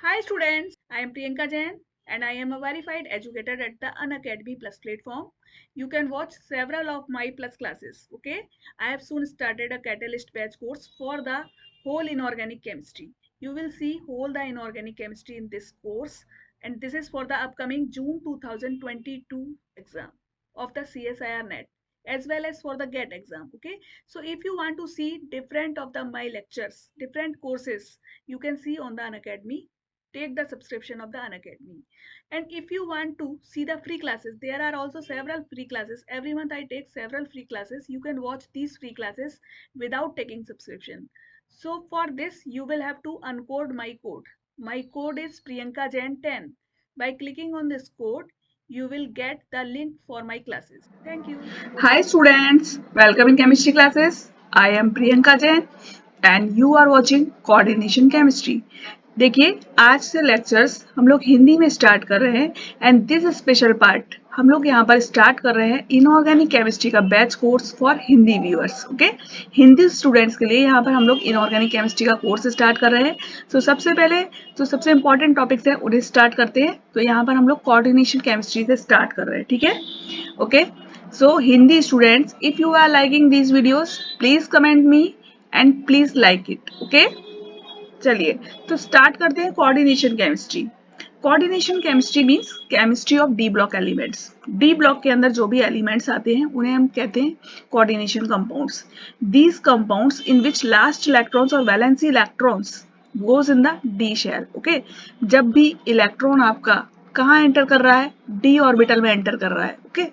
Hi students, I am Priyanka Jain and I am a verified educator at the Unacademy Plus platform. You can watch several of my Plus classes. Okay, I have soon started a Catalyst batch course for the whole inorganic chemistry. You will see whole the inorganic chemistry in this course, and this is for the upcoming June 2022 exam of the CSIR NET as well as for the GATE exam. Okay, so if you want to see different of the my lectures, different courses, you can see on the Unacademy. Take the subscription of the Unacademy. And if you want to see the free classes, there are also several free classes. Every month I take several free classes. You can watch these free classes without taking subscription. So for this, you will have to uncode my code. My code is Priyanka Jain 10. By clicking on this code, you will get the link for my classes. Thank you. Hi students, welcome in chemistry classes. I am Priyanka Jain and you are watching coordination chemistry. देखिए आज से lectures हम लोग हिंदी में start कर रहे हैं and this special part हम लोग यहाँ पर स्टार्ट कर रहे हैं इनऑर्गेनिक केमिस्ट्री का batch course for Hindi viewers. Okay, Hindi students के लिए यहाँ पर हम लोग इनऑर्गेनिक केमिस्ट्री का कोर्स स्टार्ट कर रहे हैं. तो सबसे पहले जो सबसे इंपॉर्टेंट टॉपिक्स हैं उन्हें स्टार्ट करते हैं. तो यहाँ पर हम लोग कोऑर्डिनेशन केमिस्ट्री से स्टार्ट कर रहे हैं. ठीक है, okay. So Hindi students, if you are liking these videos please comment me and please like it. Okay, चलिए तो स्टार्ट करते हैं coordination chemistry. Coordination chemistry means chemistry of D block elements. D block के अंदर जो भी एलिमेंट्स आते हैं उन्हें हम कहते हैं coordination compounds. These compounds in which last electrons और valency electrons goes in the d shell. Okay, जब भी इलेक्ट्रॉन आपका कहाँ एंटर कर रहा है, डी ऑर्बिटल में एंटर कर रहा है. ओके,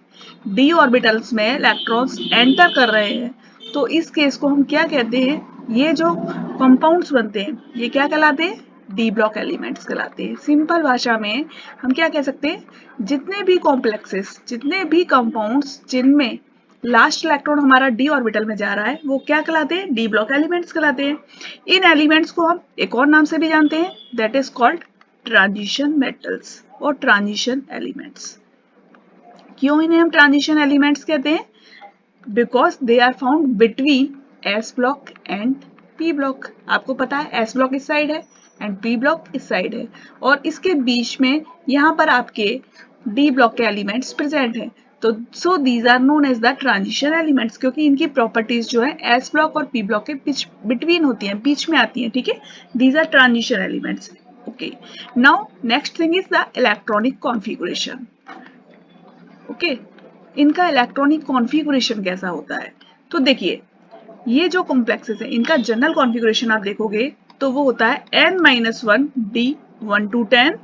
डी ऑर्बिटल्स में इलेक्ट्रॉन्स एंटर कर रहे हैं तो इस केस को हम क्या कहते हैं, ये जो कंपाउंड्स बनते हैं ये क्या कहलाते हैं, डी ब्लॉक एलिमेंट्स कहलाते हैं. सिंपल भाषा में हम क्या कह सकते हैं, जितने भी कॉम्प्लेक्सेस, जितने भी कंपाउंड्स जिनमें लास्ट इलेक्ट्रॉन हमारा डी ऑर्बिटल में जा रहा है वो क्या कहलाते हैं, डी ब्लॉक एलिमेंट्स कहलाते हैं. इन एलिमेंट्स को हम एक और नाम से भी जानते हैं, that is called transition metals और ट्रांजिशन एलिमेंट्स. क्यों इन्हें हम ट्रांजिशन एलिमेंट्स कहते हैं, because they are found between S block and P block. आपको पता है एस ब्लॉक इस साइड है एंड पी ब्लॉक इस साइड है और इसके बीच में यहाँ पर आपके डी ब्लॉक के एलिमेंट्स प्रेजेंट हैं. तो so these are known as the transition elements, क्योंकि इनकी प्रॉपर्टीज जो है एस ब्लॉक और पी ब्लॉक के बिटवीन होती हैं, बीच में आती हैं. ठीक है, these are transition elements. Okay, now next thing is the electronic configuration. Okay, इनका इलेक्ट्रॉनिक कॉन्फ़िगरेशन कैसा होता है. तो देखिए ये जो कॉम्प्लेक्सेस है इनका जनरल कॉन्फ़िगरेशन आप देखोगे तो वो होता है n-1 D1 to 10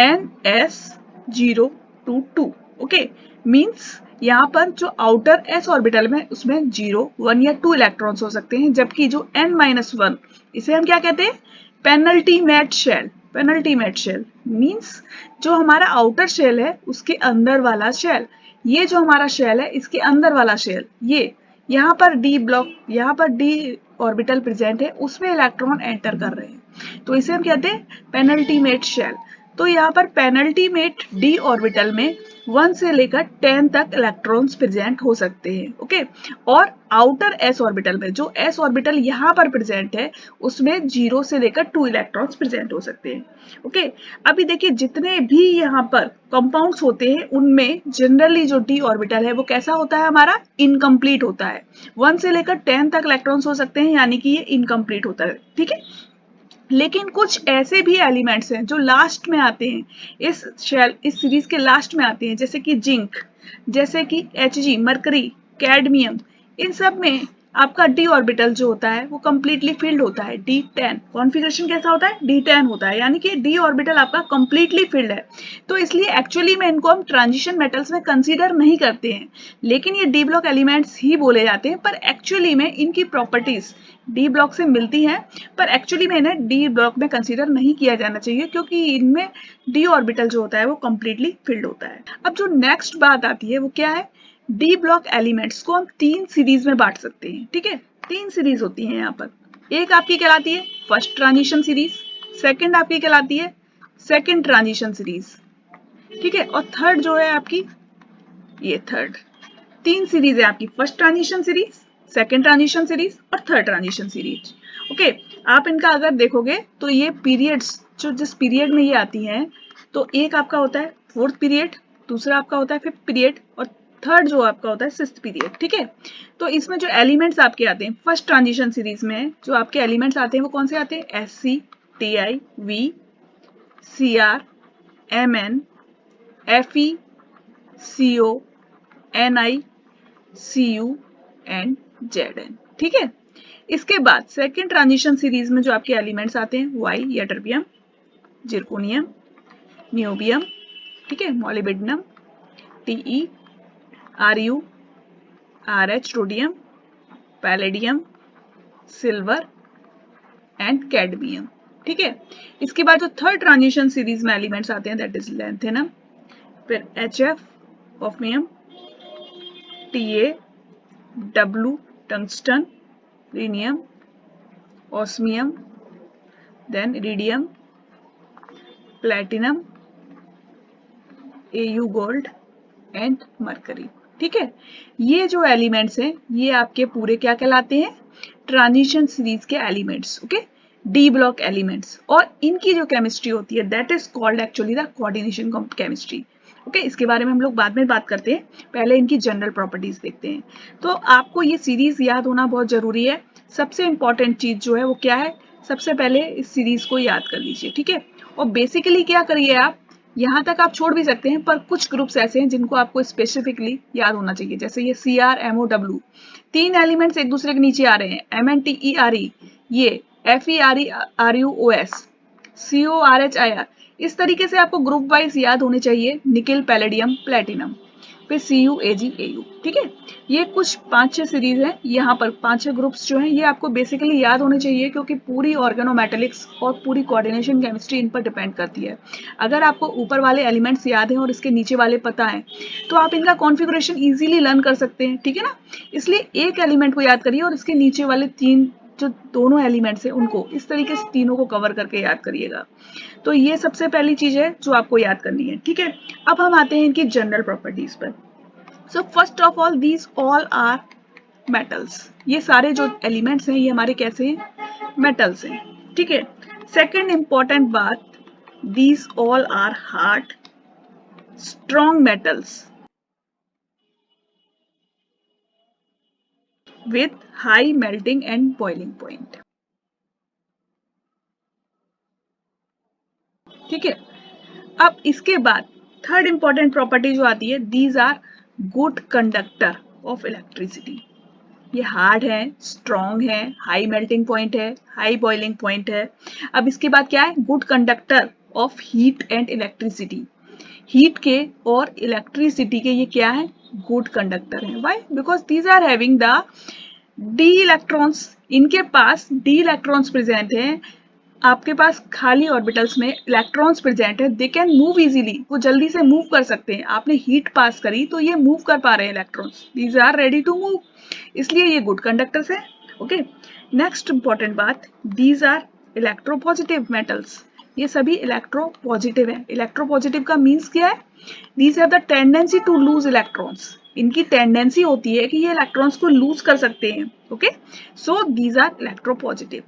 NS0 to 2. Okay, means यहाँ पर जो आउटर s ऑर्बिटल में उसमें 0, 1 या 2 इलेक्ट्रॉन्स हो सकते हैं, जबकि जो n-1 इसे हम क्या कहते हैं, penultimate shell. Penultimate shell means जो हमारा आउटर शेल है उसके अंदर वाला शेल. ये जो हमारा शेल है इसके अंदर वाला शेल, ये यहाँ पर डी ब्लॉक, यहाँ पर डी ऑर्बिटल प्रेजेंट है, उसमें इलेक्ट्रॉन एंटर कर रहे हैं तो इसे हम कहते हैं पेनल्टीमेट शेल. तो यहाँ पर पेनल्टीमेट डी ऑर्बिटल में 1 से लेकर 10 तक इलेक्ट्रॉन्स प्रेजेंट हो सकते हैं. ओके, और आउटर एस ऑर्बिटल में जो एस ऑर्बिटल यहाँ पर प्रेजेंट है उसमें 0 से लेकर 2 इलेक्ट्रॉन्स प्रेजेंट हो सकते हैं. ओके, अभी देखिए जितने भी यहाँ पर कंपाउंड्स होते हैं उनमें जनरली जो डी ऑर्बिटल है वो कैसा होता है, हमारा इनकम्प्लीट होता है. 1 से लेकर 10 तक इलेक्ट्रॉन्स हो सकते हैं, यानी कि ये इनकम्प्लीट होता है. ठीक है, लेकिन कुछ ऐसे भी एलिमेंट्स हैं जो लास्ट में आते हैं, इस सीरीज के लास्ट में आते हैं, जैसे कि जिंक, जैसे कि Hg, मरकरी, कैडमियम. इन सब में आपका डी ऑर्बिटल जो होता है वो कंप्लीटली फिल्ड होता है, D10. कॉन्फ़िगरेशन कैसा होता है, D10 होता है, यानी कि डी ऑर्बिटल आपका कंप्लीटली फिल्ड है. तो इसलिए एक्चुअली में इनको हम ट्रांजिशन मेटल्स में कंसीडर नहीं करते हैं, लेकिन ये डी ब्लॉक एलिमेंट्स ही बोले जाते हैं. पर एक्चुअली में इनकी प्रॉपर्टीज डी ब्लॉक से मिलती हैं, पर एक्चुअली में इन्हें डी ब्लॉक में कंसीडर नहीं किया जाना चाहिए क्योंकि इनमें डी ऑर्बिटल जो होता है वो कंप्लीटली फिल्ड होता है. अब जो नेक्स्ट बात आती है वो क्या है, डी ब्लॉक एलिमेंट्स को हम 3 सीरीज में बांट सकते हैं. ठीक है, 3 सीरीज होती हैं यहाँ पर. एक आपकी कहलाती है फर्स्ट ट्रांजिशन सीरीज, सेकंड आपकी कहलाती है सेकंड ट्रांजिशन सीरीज. ठीक है, और थर्ड जो है आपकी ये थर्ड. 3 सीरीज है आपकी, first transition series, second transition series और थर्ड ट्रांजिशन सीरीज. ओके, आप इनका अगर देखोगे तो ये पीरियड्स जो जिस पीरियड में ये आती हैं, तो एक आपका होता है 4th पीरियड, दूसरा आपका होता है 5th पीरियड और थर्ड जो आपका होता है 6th पीरियड। ठीक है, तो इसमें जो एलिमेंट्स आपके आते हैं फर्स्ट ट्रांजिशन सीरीज में जो आपके एलिमेंट्स आते हैं वो कौन से आते हैं? SC, TI, V, CR, MN, FE, CO, NI, CU and ZN। ठीक है, इसके बाद सेकेंड ट्रांजिशन सीरीज में जो आपके एलिमेंट्स आते हैं वाई या टर्बियम, जिरकोनियम, नियोबियम, ठीक है, molybdenum, Te, Ru, RH, rhodium, palladium, silver and cadmium. ठीक है, इसके बाद जो थर्ड ट्रांजिशन सीरीज में एलिमेंट्स आते हैं दैट इज लैंथेनम, फिर HF, hafnium, Ta, W, tungsten, rhenium, osmium, then iridium, platinum, Au gold and mercury. ठीक है, ये जो एलिमेंट्स हैं ये आपके पूरे क्या कहलाते हैं? ट्रांजिशन सीरीज के elements. Okay, D block elements, और इनकी जो केमिस्ट्री होती है that is called actually the coordination chemistry. Okay, इसके बारे में हम लोग बाद में बात करते हैं, पहले इनकी जनरल प्रॉपर्टीज देखते हैं। तो आपको ये सीरीज याद होना बहुत जरूरी है। सबसे इंपॉर्टेंट चीज जो है वो क्या है? सबसे पहले इस सीरीज को याद कर लीजिए। ठीक है, और बेसिकली क्या करिए आप, यहाँ तक आप छोड़ भी सकते हैं पर कुछ ग्रुप्स ऐसे हैं जिनको आपको स्पेसिफिकली याद होना चाहिए, जैसे ये CrMOW, 3 एलिमेंट्स एक दूसरे के नीचे आ रहे हैं, MNTERE, ये FeReRuOS, CORHIR। इस तरीके से आपको ग्रुप वाइज याद होने चाहिए, निकिल, पैलेडियम, प्लेटिनम, फिर CuAgAu। ठीक है, ये कुछ 5-6 सीरीज है, यहाँ पर 5-6 ग्रुप्स जो हैं ये आपको बेसिकली याद होने चाहिए क्योंकि पूरी ऑर्गेनोमेटेलिक्स और पूरी कोऑर्डिनेशन केमिस्ट्री इन पर डिपेंड करती है। अगर आपको ऊपर वाले एलिमेंट्स याद हैं और इसके नीचे वाले पता है तो आप इनका कॉन्फ़िगरेशन इजीली लर्न कर सकते हैं। ठीक है ना, इसलिए एक एलिमेंट को याद करिए और इसके नीचे वाले 3 जो दोनों एलिमेंट्स हैं उनको इस तरीके से तीनों को कवर करके याद करिएगा। तो ये सबसे पहली चीज है जो आपको याद करनी है। ठीक है, अब हम आते हैं इनकी जनरल प्रॉपर्टीज पर। So first of all these all are metals, ये सारे जो एलिमेंट्स हैं ये हमारे कैसे हैं? मेटल्स हैं। ठीक है, सेकेंड इंपॉर्टेंट बात, these all are hard strong metals with high melting and boiling point। ठीक है, अब इसके बाद थर्ड इंपॉर्टेंट प्रॉपर्टी जो आती है, these are good conductor of electricity. ये हार्ड है, स्ट्रॉन्ग है, हाई मेल्टिंग पॉइंट है, हाई बॉइलिंग पॉइंट है। अब इसके बाद क्या है? Good conductor of heat and electricity. Heat के और इलेक्ट्रिसिटी के ये क्या है? गुड कंडक्टर है। Why? Because these are having the d electrons, इनके पास डी इलेक्ट्रॉन्स प्रेजेंट हैं। आपके पास खाली ऑर्बिटल्स में इलेक्ट्रॉन्स प्रेजेंट है, दे कैन मूव इजीली, वो जल्दी से मूव कर सकते हैं। आपने हीट पास करी तो ये मूव कर पा रहे हैं electrons, these are ready to move, इसलिए ये गुड कंडक्टर्स है। ओके, नेक्स्ट इंपॉर्टेंट बात, दीज आर इलेक्ट्रोपॉजिटिव मेटल्स, ये सभी इलेक्ट्रोपॉजिटिव है। इलेक्ट्रोपॉजिटिव का मीन्स क्या है? These have the tendency to lose electrons, इनकी टेंडेंसी होती है कि ये इलेक्ट्रॉन्स को लूज कर सकते हैं। Okay, so these are electropositive.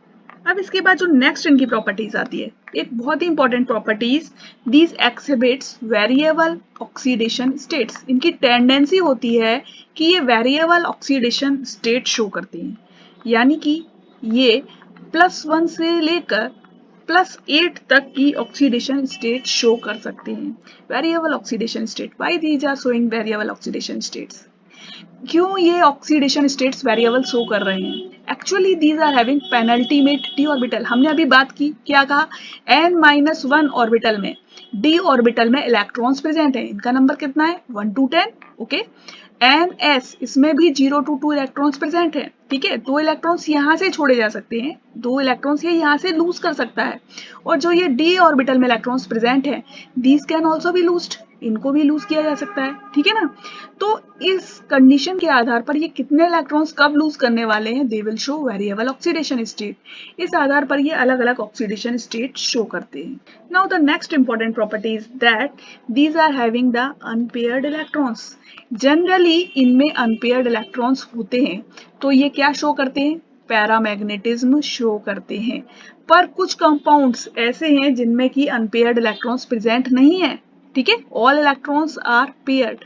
अब इसके बाद जो नेक्स्ट इनकी प्रॉपर्टीज आती है, एक बहुत ही important properties, these exhibits variable oxidation states, इनकी टेंडेंसी होती है कि ये वेरिएबल ऑक्सीडेशन स्टेट शो करते हैं, यानी कि ये +1 से लेकर +8 तक की ऑक्सीडेशन स्टेट शो कर सकते हैं। Variable oxidation state, why these are showing variable oxidation states? क्यों ये ऑक्सीडेशन स्टेट्स वेरिएबल शो कर रहे हैं? Actually these are having penultimate d orbital. हमने अभी बात की, क्या कहा? n-1 ऑर्बिटल में, डी ऑर्बिटल में इलेक्ट्रॉन्स प्रेजेंट है, इनका नंबर कितना है? 1 to 10। ओके, ns, इसमें भी 0 to 2 इलेक्ट्रॉन्स प्रेजेंट है। ठीक है, 2 इलेक्ट्रॉन्स यहाँ से छोड़े जा सकते हैं, 2 इलेक्ट्रॉन्स ये यहाँ से लूज कर सकता है, और जो ये डी ऑर्बिटल में इलेक्ट्रॉन्स प्रेजेंट है, दीज कैन ऑल्सो बी लूज्ड, इनको भी लूज किया जा सकता है। ठीक है ना, तो इस कंडीशन के आधार पर ये कितने इलेक्ट्रॉन्स कब लूज करने वाले हैं, they will show variable oxidation state. इस आधार पर ये अलग अलग ऑक्सीडेशन स्टेट शो करते हैं। Now the next important property is that these are having the unpaired electrons. Generally इनमें अनपेयर्ड इलेक्ट्रॉन्स होते हैं, तो ये क्या शो करते हैं? पैरामैग्नेटिज्म शो करते हैं। पर कुछ कंपाउंड्स ऐसे हैं जिनमें कि अनपेयर्ड इलेक्ट्रॉन्स प्रेजेंट नहीं है। ठीक है, ऑल इलेक्ट्रॉन्स आर पेयर्ड।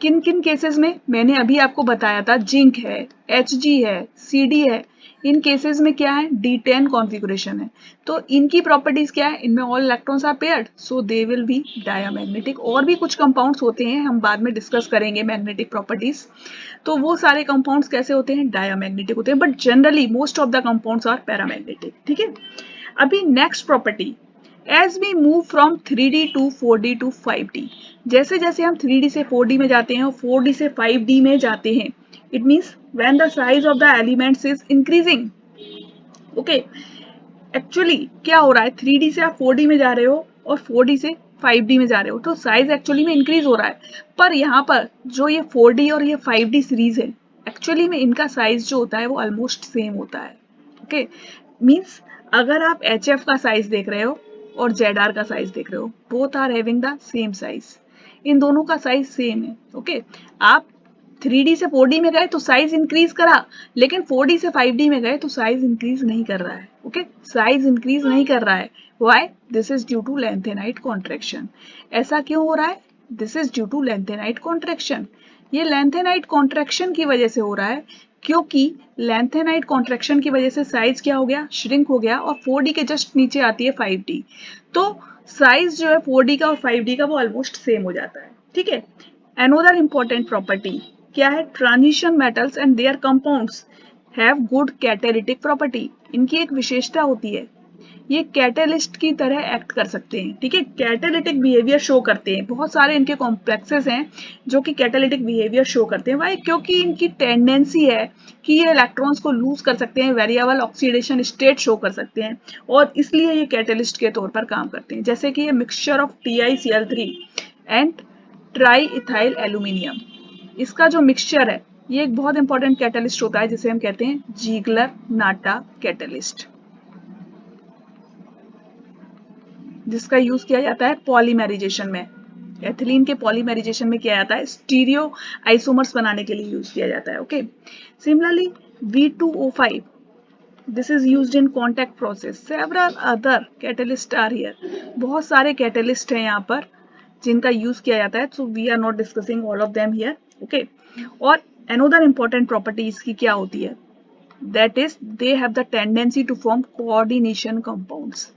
किन किन केसेस में, मैंने अभी आपको बताया था, जिंक है, Hg है, Cd है, इन केसेस में क्या है, D10 कॉन्फ़िगरेशन है। तो इनकी प्रॉपर्टीज क्या है, इनमें all electrons are paired, so they will be diamagnetic. और भी कुछ कंपाउंड्स होते हैं, हम बाद में डिस्कस करेंगे मैग्नेटिक प्रॉपर्टीज। तो वो सारे कंपाउंड्स कैसे होते हैं, डायमैग्नेटिक होते हैं, but generally most of the compounds are paramagnetic. ठीक है, अभी next property, as we move from 3D to 4D to 5D, जैसे जैसे हम 3D से 4D में जाते हैं और 4D से 5D में जाते हैं, it means when the size of the elements is increasing. Okay, actually क्या हो रहा है, 3D से आप 4D में जा रहे हो और 4D से 5D में जा रहे हो, तो साइज एक्चुअली में इंक्रीज हो रहा है। पर यहाँ पर जो ये 4D और ये 5D सीरीज है, एक्चुअली में इनका साइज जो होता है वो ऑलमोस्ट सेम होता है। ओके, मीन्स अगर आप HF का साइज देख रहे हो और ZR का साइज देख रहे हो, both are having the same size, इन दोनों का साइज सेम है। ओके, आप 3D से 4D में गए तो साइज इंक्रीज करा, लेकिन 4D से 5D में गए तो साइज इंक्रीज नहीं कर रहा है। ओके, साइज इंक्रीज नहीं कर रहा है। Why? This is due to lanthanide contraction. ऐसा क्यों हो रहा है? This is due to lanthanide contraction. ये लेंथेनाइट कॉन्ट्रैक्शन की वजह से हो रहा है, क्योंकि लेंथेनाइट कॉन्ट्रैक्शन की वजह से साइज क्या हो गया, श्रिंक हो गया, और 4D के जस्ट नीचे आती है 5D, तो साइज जो है 4D का और 5D का वो ऑलमोस्ट सेम हो जाता है। ठीक है, अनदर इंपॉर्टेंट प्रॉपर्टी क्या है, transition metals and there compounds have good catalytic property. इनकी एक विशेषता होती है, ये कैटेलिस्ट की तरह एक्ट कर सकते हैं। ठीक है, कैटेलिटिक बिहेवियर शो करते हैं। बहुत सारे इनके कॉम्प्लेक्सेस हैं जो कि कैटेलिटिक बिहेवियर शो करते हैं। वाई? क्योंकि इनकी टेंडेंसी है कि ये इलेक्ट्रॉन्स को लूज कर सकते हैं, वेरिएबल ऑक्सीडेशन स्टेट शो कर सकते हैं, और इसलिए ये कैटेलिस्ट के तौर पर काम करते हैं। जैसे कि ये mixture of TiCl3 and try ethyl aluminium, इसका जो मिक्सचर है ये एक बहुत इंपॉर्टेंट कैटलिस्ट होता है, जिसे हम कहते हैं जीगलर नाटा कैटलिस्ट, जिसका यूज किया जाता है पॉलीमेराइजेशन में। एथिलीन के पॉलीमेराइजेशन में किया जाता है, स्टीरियो आइसोमर्स बनाने के लिए यूज किया जाता है। Okay, similarly V2O5, this is used in contact process. Several other catalyst are here, बहुत सारे कैटलिस्ट हैं यहाँ पर जिनका यूज किया जाता है, so we are not discussing all of them here. Okay, और अनदर इंपॉर्टेंट प्रॉपर्टी इसकी क्या होती है, that is they have the tendency to form coordination compounds.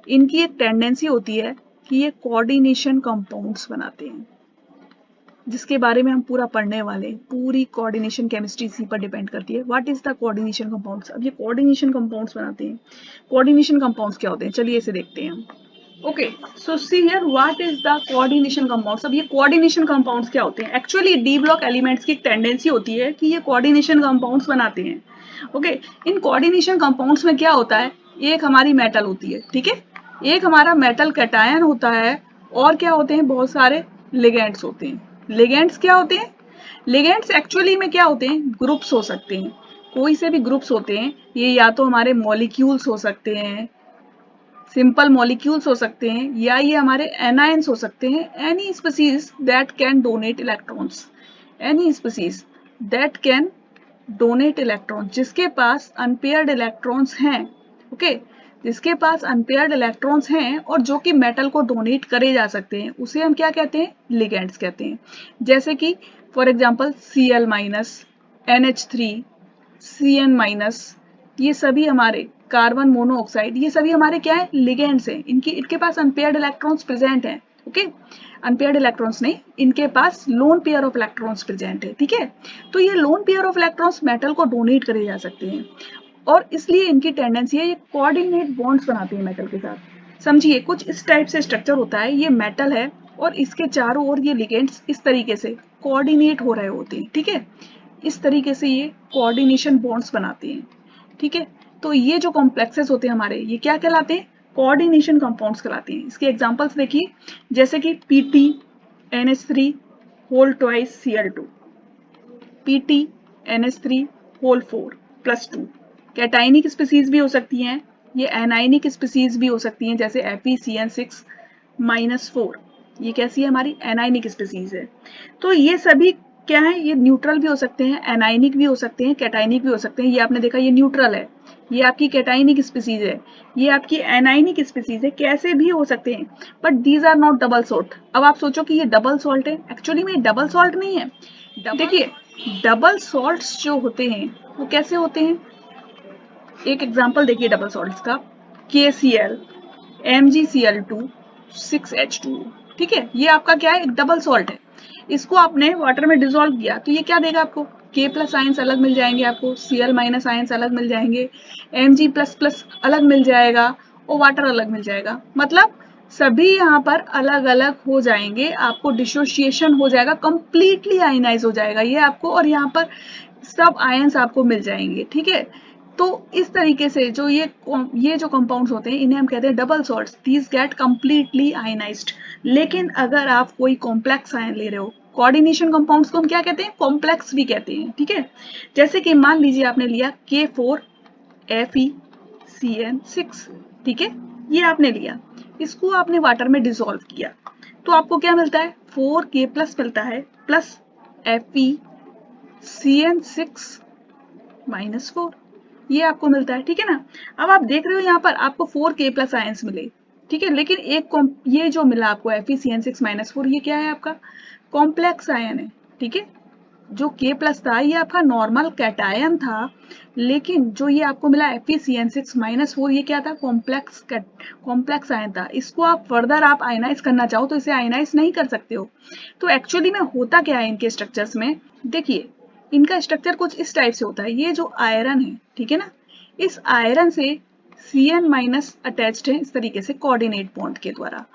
इनकी एक टेंडेंसी होती है कि ये कोऑर्डिनेशन कंपाउंड्स बनाते हैं, जिसके बारे में हम पूरा पढ़ने वाले हैं। पूरी कोऑर्डिनेशन केमिस्ट्री इसी पर डिपेंड करती है। What is the coordination compounds? अब ये कोऑर्डिनेशन कंपाउंड्स बनाते हैं। कोऑर्डिनेशन कंपाउंड्स क्या होते हैं, चलिए इसे देखते हैं हम। Okay, so see here what is the coordination compounds. अब ये कोऑर्डिनेशन कंपाउंड्स क्या होते हैं? एक्चुअली डी ब्लॉक एलिमेंट्स की एक टेंडेंसी होती है कि ये कोऑर्डिनेशन कंपाउंड्स बनाते हैं। ओके, इन कोऑर्डिनेशन कंपाउंड्स में क्या होता है, एक हमारी मेटल होती है, ठीक है, एक हमारा मेटल कैटायन होता है, और क्या होते हैं, बहुत सारे लिगेंड्स होते हैं। लिगेंड्स क्या होते हैं? लिगेंड्स एक्चुअली में क्या होते हैं, ग्रुप्स हो सकते हैं, कोई से भी ग्रुप्स होते हैं। ये या तो हमारे मॉलिक्यूल्स हो सकते हैं, सिंपल मॉलिक्यूल्स हो सकते हैं, या ये हमारे एनायंस हो सकते हैं। Any species that can donate electrons, any species that can donate electrons, जिसके पास अनपेयर्ड इलेक्ट्रॉन्स हैं। ओके, जिसके पास अनपेयर्ड इलेक्ट्रॉन्स हैं और जो कि मेटल को डोनेट करे जा सकते हैं, उसे हम क्या कहते हैं, लिगेंड्स कहते हैं। जैसे कि for example Cl-, NH3, Cn-, ये सभी हमारे कार्बन मोनोऑक्साइड, ये सभी हमारे क्या है, लिगेंड्स हैं। इनके पास अनपेयर्ड इलेक्ट्रॉन्स प्रेजेंट हैं। ओके, अनपेयर्ड इलेक्ट्रॉन्स नहीं, इनके पास lone pair of electrons present है। ठीक है, तो ये lone pair of electrons metal को डोनेट करे जा सकते हैं, और इसलिए इनकी टेंडेंसी है ये कोऑर्डिनेट बॉन्ड्स बनाती है मेटल के साथ। समझिए, कुछ इस टाइप से स्ट्रक्चर होता है, ये मेटल है और इसके चारों ओर ये लिगेंड्स इस तरीके से कोऑर्डिनेट हो रहे होते हैं। ठीक है, इस तरीके से ये कोऑर्डिनेशन बॉन्ड्स बनाते हैं। ठीक है, तो ये जो कॉम्प्लेक्सेस होते हैं हमारे, ये क्या कहलाते हैं, कोऑर्डिनेशन कंपाउंड्स कहलाते हैं। इसके एग्जांपल्स देखिए, जैसे कि Pt NH3 whole twice Cl2, Pt NH3 whole 4 + 2। Cationic species भी हो सकती हैं, ये एनाइनिक स्पीसीज भी हो सकती हैं, जैसे FeCN6 - 4, ये कैसी है, हमारी एनाइनिक स्पीसीज है। तो ये सभी क्या है, ये न्यूट्रल भी हो सकते हैं, एनाइनिक भी हो सकते हैं, कैटाइनिक भी हो सकते हैं। ये आपने देखा ये न्यूट्रल है, ये आपकी कैटाइनिक स्पीसीज है, ये आपकी एनाइनिक स्पीसीज है, कैसे भी हो सकते हैं, but these are not double salt. अब आप सोचो कि ये डबल सॉल्ट है, एक्चुअली में डबल सॉल्ट नहीं है। देखिए डबल सॉल्ट्स जो होते हैं वो कैसे होते हैं, एक एग्जांपल देखिए डबल सॉल्ट्स का, KCl, MgCl2, 6H2O, ठीक है, ये आपका क्या है, एक डबल सॉल्ट है। इसको आपने वाटर में डिसॉल्व किया तो ये क्या देगा आपको, K+ आयंस अलग मिल जाएंगे आपको, Cl- आयंस अलग मिल जाएंगे, Mg++ अलग मिल जाएगा और वाटर अलग मिल जाएगा। मतलब सभी यहाँ पर अलग अलग हो जाएंगे, आपको डिसोसिएशन हो जाएगा, कंप्लीटली आयनाइज हो जाएगा ये आपको, और यहाँ पर सब आयंस आपको मिल जाएंगे, ठीक है। तो इस तरीके से जो ये जो कंपाउंड्स होते हैं इन्हें हम कहते हैं double salts, these get completely ionized. लेकिन अगर आप कोई कॉम्प्लेक्स आयन ले रहे हो, कोऑर्डिनेशन कंपाउंड्स को हम क्या कहते हैं, कॉम्प्लेक्स भी कहते हैं, ठीक है। जैसे कि मान लीजिए आपने लिया K4FeCN6, ठीक है, ये आपने लिया, इसको आपने वाटर में डिसॉल्व किया तो आपको क्या मिलता है, 4K+ मिलता है प्लस FeCN6-4, ये आपको मिलता है, ठीक है ना। अब आप देख रहे हो यहाँ पर आपको 4K+ आयंस मिले, ठीक है, लेकिन ये जो मिला आपको FeCN6-4, ये क्या है, आपका कॉम्प्लेक्स आयन है, ठीक है। जो K+ था ये आपका नॉर्मल कैटायन था, लेकिन जो ये आपको मिला FeCN6-4, ये क्या था, कॉम्प्लेक्स आयन था। इसको आप फर्दर आप आयनाइज करना चाहो तो इसे आयनाइज नहीं कर सकते हो। तो एक्चुअली में होता क्या है इनके स्ट्रक्चर्स में, देखिए इनका स्ट्रक्चर कुछ इस टाइप से होता है। ये जो आयरन है, ठीक है ना, इस आयरन से Cn- अटैच्ड है इस तरीके से कोऑर्डिनेट बॉन्ड के द्वारा,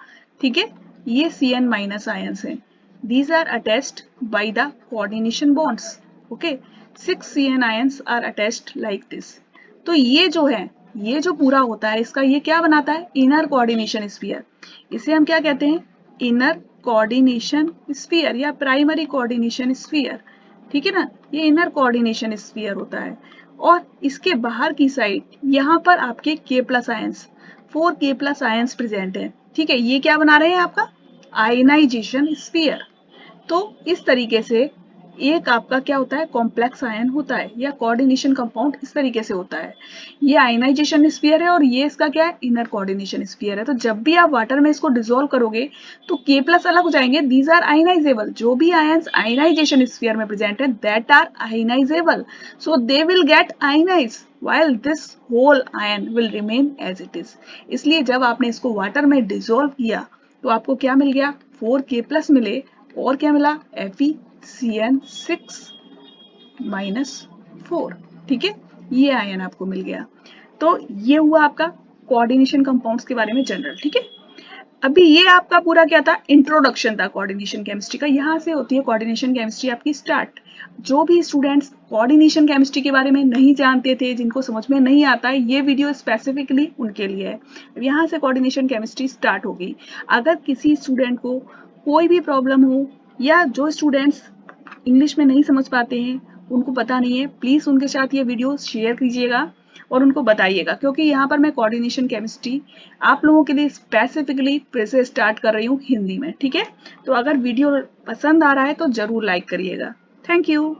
ठीक है। ये Cn- आयंस हैं, these are attached by the coordination bonds, okay, 6 Cn ions are attached like this। तो ये जो है, ये जो पूरा होता है इसका ये क्या बनाता है, इनर कोऑर्डिनेशन स्फीयर। इसे हम क्या कहते हैं, इनर कोऑर्डिनेशन स्फीयर या प्राइमरी कोऑर्डिनेशन स्फीयर, ठीक है ना, ये इनर कोऑर्डिनेशन स्फीयर होता है। और इसके बाहर की साइड यहाँ पर आपके K+ ions, 4K+ ions present है, ठीक है। ये क्या बना रहे हैं, आपका आयनाइजेशन स्फीयर। तो इस तरीके से एक आपका क्या होता है, कॉम्प्लेक्स आयन होता है या कोऑर्डिनेशन कंपाउंड इस तरीके से होता है। ये आयनाइजेशन स्फीयर है और ये इसका क्या है, इनर कोऑर्डिनेशन स्फीयर है। तो जब भी आप वाटर में इसको डिसॉल्व करोगे तो K+ अलग हो जाएंगे, दीज आर आयनाइजेबल। जो भी आयंस आयनाइजेशन स्फीयर में प्रेजेंट है that are ionizable, so they will get ionize while this whole ion will remain as it is। इसलिए जब आपने इसको वाटर में डिसॉल्व किया तो आपको क्या मिल गया, 4K+ मिले और क्या मिला, FeCN6-4, ठीक है, ये आयन आपको मिल गया। तो ये हुआ आपका कोऑर्डिनेशन कंपाउंड्स के बारे में जनरल, ठीक है। अभी ये आपका पूरा क्या था, इंट्रोडक्शन था कोऑर्डिनेशन केमिस्ट्री का। यहाँ से होती है कोऑर्डिनेशन केमिस्ट्री आपकी स्टार्ट। जो भी स्टूडेंट्स कोऑर्डिनेशन केमिस्ट्री के बारे में नहीं जानते थे, जिनको समझ में नहीं आता है, ये वीडियो स्पेसिफिकली उनके लिए है। यहाँ से कोऑर्डिनेशन केमिस्ट्री स्टार्ट हो गई। अगर किसी स्टूडेंट को कोई भी प्रॉब्लम हो या जो स्टूडेंट्स इंग्लिश में नहीं समझ पाते हैं, उनको पता नहीं है, प्लीज़ उनके साथ ये वीडियो शेयर कीजिएगा और उनको बताइएगा, क्योंकि यहाँ पर मैं कोऑर्डिनेशन केमिस्ट्री आप लोगों के लिए स्पेसिफिकली फिर से स्टार्ट कर रही हूँ हिंदी में, ठीक है। तो अगर वीडियो पसंद आ रहा है तो ज़रूर लाइक करिएगा। Thank you.